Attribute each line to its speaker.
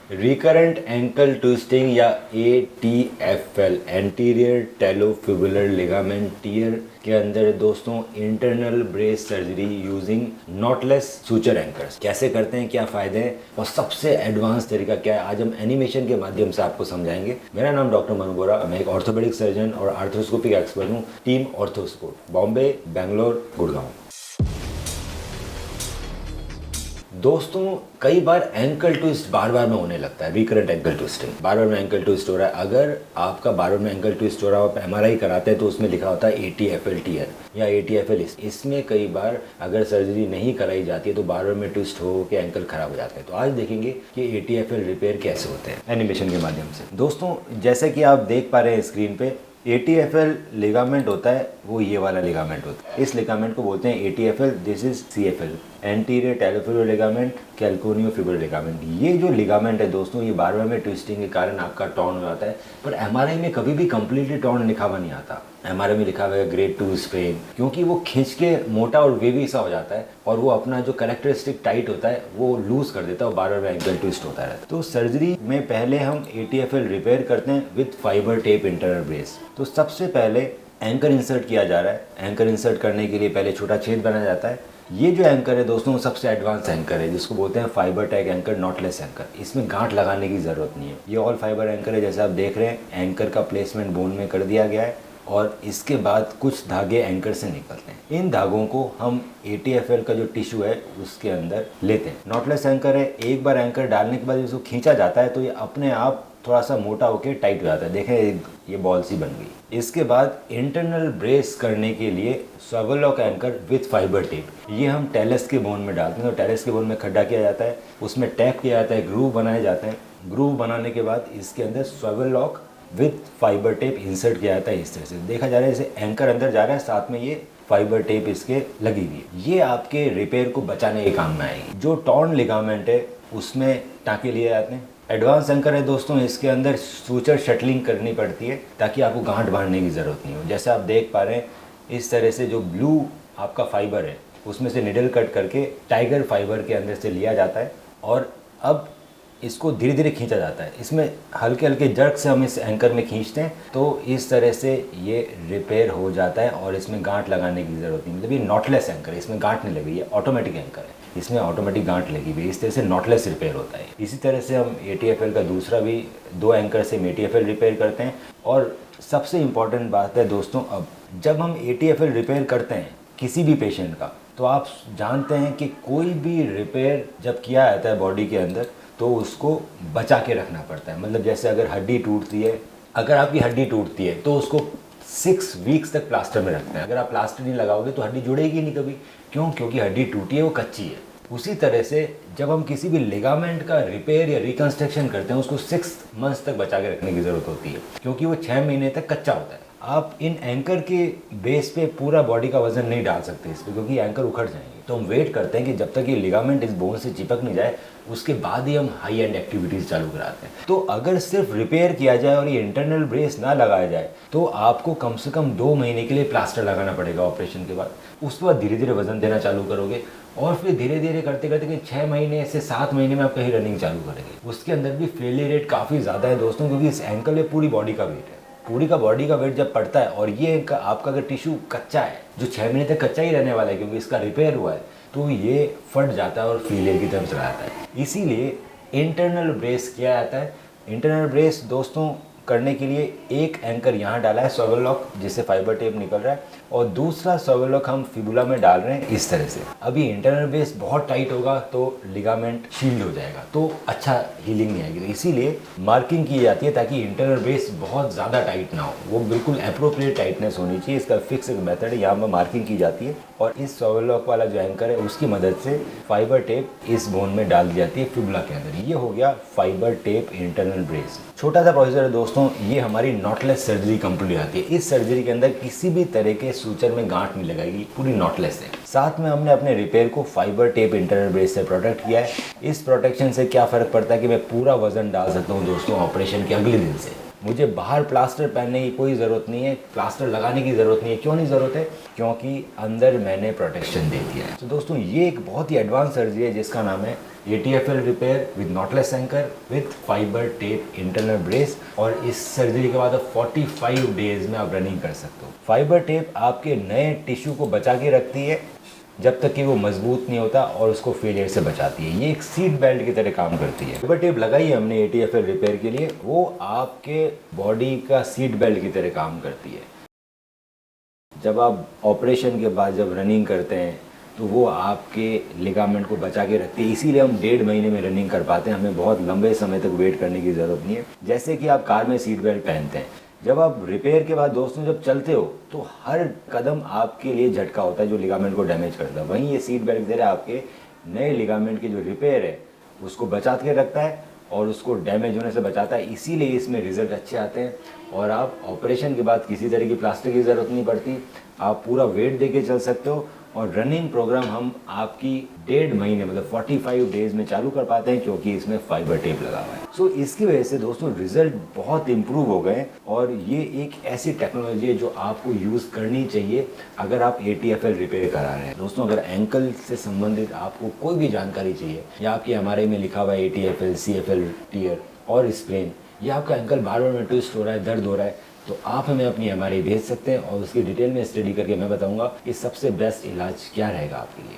Speaker 1: Recurrent ankle twisting या ATFL anterior talofibular ligament tier के अंदर दोस्तों internal brace surgery using knotless suture anchors कैसे करते हैं, क्या फ़ायदे हैं और सबसे एडवांस तरीका क्या है, आज हम एनिमेशन के माध्यम से आपको समझाएंगे। मेरा नाम डॉक्टर मनु बोरा, मैं एक ऑर्थोपेडिक सर्जन और आर्थ्रोस्कोपिक एक्सपर्ट हूँ, टीम ऑर्थोस्कोप, बॉम्बे, बेंगलोर, गुड़गांव। दोस्तों कई बार एंकल ट्विस्ट बार बार में होने लगता है, रिकरेंट एंकल ट्विस्टिंग, बार बार में एंकल ट्विस्ट हो रहा है। अगर आपका बार बार में एंकल ट्विस्ट हो रहा है, आप MRI कराते हैं तो उसमें लिखा होता है ATFL टियर या ATFL। इसमें कई बार अगर सर्जरी नहीं कराई जाती है तो बार बार में ट्विस्ट हो के एंकल खराब हो जाते हैं। तो आज देखेंगे कि ATFL रिपेयर कैसे होते हैं एनिमेशन के माध्यम से। दोस्तों जैसे कि आप देख पा रहे हैं स्क्रीन पे, ATFL लिगामेंट होता है, वो ये वाला लिगामेंट होता है। इस लिगामेंट को बोलते हैं ATFL, this is CFL, anterior talofibular ligament, calcaneofibular ligament. ये जो लिगामेंट है दोस्तों, ये बार बार में ट्विस्टिंग के कारण आपका टॉर्न हो जाता है, पर MRI में कभी भी कंप्लीटली टॉर्न लिखा हुआ नहीं आता। MRI में लिखा हुआ है ग्रेड 2 स्प्रेन, क्योंकि वो खींच के मोटा और वेवी सा हो जाता है और वो अपना जो कैरेक्टरिस्टिक टाइट होता है वो लूज कर देता है और बार बार में एंकल ट्विस्ट होता रहता है। तो सर्जरी में पहले हम ATFL रिपेयर करते हैं with fibre tape internal brace. तो सबसे पहले एंकर इंसर्ट किया जा रहा है। एंकर इंसर्ट करने के लिए पहले छोटा छेद बनाया जाता है। ये जो एंकर है दोस्तों सबसे एडवांस एंकर है, जिसको बोलते हैं fibre tag anchor, knotless anchor. इसमें गांठ लगाने की ज़रूरत नहीं है। ये ऑल फाइबर एंकर है, जैसे आप देख रहे हैं। एंकर का प्लेसमेंट बोन में कर दिया गया है और इसके बाद कुछ धागे एंकर से निकलते हैं। इन धागों को हम ATFL का जो टिश्यू है उसके अंदर लेते हैं। नॉटलेस एंकर है, एक बार एंकर डालने के बाद इसको खींचा जाता है तो ये अपने आप थोड़ा सा मोटा होकर टाइट हो जाता है। देखें ये बॉल सी बन गई। इसके बाद इंटरनल ब्रेस करने के लिए swivel lock anchor with fibre tape, ये हम टेलस के बोन में डालते हैं। तो टेलस के बोन में खड्डा किया जाता है, उसमें टैप किया जाता है, ग्रूव बनाए जाते हैं। ग्रूव बनाने के बाद इसके अंदर swivel lock with fibre tape insert किया जाता है। इस तरह से देखा जा रहा है, जैसे एंकर अंदर जा रहा है, साथ में ये फाइबर टेप इसके लगी हुई है। ये आपके रिपेयर को बचाने के काम में आएगी। जो टॉर्न लिगामेंट है उसमें टाँके लिए जाते हैं। एडवांस एंकर है दोस्तों, इसके अंदर सूचर शटलिंग करनी पड़ती है ताकि आपको गांठ बांधने की ज़रूरत नहीं हो। जैसे आप देख पा रहे हैं, इस तरह से जो ब्लू आपका फाइबर है उसमें से निडल कट करके टाइगर फाइबर के अंदर से लिया जाता है और अब इसको धीरे धीरे खींचा जाता है। इसमें हल्के हल्के जर्क से हम इस एंकर में खींचते हैं तो इस तरह से ये रिपेयर हो जाता है और इसमें गांठ लगाने की ज़रूरत नहीं। मतलब ये नॉटलेस एंकर है, इसमें गांठ नहीं लगी, ये ऑटोमेटिक एंकर है, इसमें ऑटोमेटिक गांठ लगी हुई है। इस तरह से नॉटलेस रिपेयर होता है। इसी तरह से हम ATFL का दूसरा भी 2 एंकर से ATFL रिपेयर करते हैं। और सबसे इम्पॉर्टेंट बात है दोस्तों, अब जब हम ATFL रिपेयर करते हैं किसी भी पेशेंट का, तो आप जानते हैं कि कोई भी रिपेयर जब किया जाता है बॉडी के अंदर तो उसको बचा के रखना पड़ता है। मतलब जैसे अगर हड्डी टूटती है, अगर आपकी हड्डी टूटती है तो उसको 6 वीक्स तक प्लास्टर में रखते हैं। अगर आप प्लास्टर नहीं लगाओगे तो हड्डी जुड़ेगी नहीं कभी। क्यों? क्योंकि हड्डी टूटी है, वो कच्ची है। उसी तरह से जब हम किसी भी लिगामेंट का रिपेयर या रिकंस्ट्रक्शन करते हैं उसको 6 मंथ्स तक बचा के रखने की ज़रूरत होती है, क्योंकि वो 6 महीने तक कच्चा होता है। आप इन एंकर के बेस पे पूरा बॉडी का वजन नहीं डाल सकते इस पर, क्योंकि एंकर उखड़ जाएंगे। तो हम वेट करते हैं कि जब तक ये लिगामेंट इस बोन से चिपक नहीं जाए, उसके बाद ही हम हाई एंड एक्टिविटीज़ चालू कराते हैं। तो अगर सिर्फ रिपेयर किया जाए और ये इंटरनल ब्रेस ना लगाया जाए तो आपको कम से कम 2 महीने के लिए प्लास्टर लगाना पड़ेगा ऑपरेशन के बाद। उसके बाद धीरे धीरे वजन देना चालू करोगे और फिर धीरे धीरे करते करते 6 महीने से 7 महीने में आप कहीं रनिंग चालू करेंगे। उसके अंदर भी फेलियर रेट काफ़ी ज़्यादा है दोस्तों, क्योंकि इस एंकल में पूरी बॉडी का वेट है। पूरी का बॉडी का वेट जब पड़ता है और ये आपका अगर टिश्यू कच्चा है, जो 6 महीने तक कच्चा ही रहने वाला है क्योंकि इसका रिपेयर हुआ है, तो ये फट जाता है और फेलियर की तरफ चला जाता है। इसीलिए इंटरनल ब्रेस किया जाता है। इंटरनल ब्रेस दोस्तों करने के लिए एक एंकर यहाँ डाला है स्विvel लॉक, जिससे फाइबर टेप निकल रहा है, और दूसरा स्विvel लॉक हम फिबुला में डाल रहे हैं इस तरह से। अभी इंटरनल ब्रेस बहुत टाइट होगा तो लिगामेंट शील्ड हो जाएगा, तो अच्छा हीलिंग नहीं आएगी। तो इसीलिए मार्किंग की जाती है ताकि इंटरनल ब्रेस बहुत ज़्यादा टाइट ना हो, वो बिल्कुल अप्रोप्रिएट टाइटनेस होनी चाहिए। इसका फिक्स एक मेथड है, यहाँ पर मार्किंग की जाती है और इस स्विvel लॉक वाला जो एंकर है उसकी मदद से फाइबर टेप इस बोन में डाल दी जाती है फिबुला के अंदर। ये हो गया फाइबर टेप इंटरनल ब्रेस। छोटा सा प्रोसीजर है दोस्तों, ये हमारी नॉटलेस सर्जरी कंप्लीट हो जाती है। इस सर्जरी के अंदर किसी भी तरह के सूचर में गांठ नहीं लगाएगी, पूरी नॉटलेस है। साथ में हमने अपने रिपेयर को फाइबर टेप इंटरनल ब्रेस से प्रोटेक्ट किया है। इस प्रोटेक्शन से क्या फ़र्क पड़ता है कि मैं पूरा वजन डाल सकता हूँ दोस्तों ऑपरेशन के अगले दिन से। मुझे बाहर प्लास्टर पहनने की कोई ज़रूरत नहीं है, प्लास्टर लगाने की ज़रूरत नहीं है। क्यों नहीं ज़रूरत है? क्योंकि अंदर मैंने प्रोटेक्शन दे दिया है। तो दोस्तों ये एक बहुत ही एडवांस सर्जरी है जिसका नाम है ATFL repair with knotless anchor with fibre tape internal brace, और इस सर्जरी के बाद आप 45 डेज में आप रनिंग कर सकते हो। फाइबर टेप आपके नए टिश्यू को बचा के रखती है जब तक कि वो मजबूत नहीं होता, और उसको फेलियर से बचाती है। ये एक सीट बेल्ट की तरह काम करती है। फाइबर टेप लगाई है हमने ATFL रिपेयर के लिए, वो आपके बॉडी का सीट बेल्ट की तरह काम करती है। जब आप ऑपरेशन के बाद जब रनिंग करते हैं तो वो आपके लिगामेंट को बचा के रखती है, इसीलिए हम 1.5 महीने में रनिंग कर पाते हैं, हमें बहुत लंबे समय तक वेट करने की ज़रूरत नहीं है। जैसे कि आप कार में सीट बेल्ट पहनते हैं, जब आप रिपेयर के बाद दोस्तों जब चलते हो तो हर कदम आपके लिए झटका होता है जो लिगामेंट को डैमेज करता है। वहीं ये सीट बेल्ट की तरह आपके नए लिगामेंट की जो रिपेयर है उसको बचा के रखता है और उसको डैमेज होने से बचाता है, इसीलिए इसमें रिजल्ट अच्छे आते हैं। और आप ऑपरेशन के बाद किसी तरह की प्लास्टिक की ज़रूरत नहीं पड़ती, आप पूरा वेट दे के चल सकते हो। और रनिंग प्रोग्राम हम आपकी 1.5 महीने मतलब 45 डेज में चालू कर पाते हैं, क्योंकि इसमें फाइबर टेप लगा हुआ है। सो इसकी वजह से दोस्तों रिजल्ट बहुत इंप्रूव हो गए, और ये एक ऐसी टेक्नोलॉजी है जो आपको यूज़ करनी चाहिए अगर आप ATFL रिपेयर करा रहे हैं। दोस्तों अगर एंकल से संबंधित आपको कोई भी जानकारी चाहिए, या आपके MRI में लिखा हुआ है ATFL, CFL टियर और स्प्रेन, या आपका एंकल बार बार में ट्विस्ट हो रहा है, दर्द हो रहा है, तो आप हमें अपनी MRI भेज सकते हैं और उसकी डिटेल में स्टडी करके मैं बताऊंगा कि सबसे बेस्ट इलाज क्या रहेगा आपके लिए।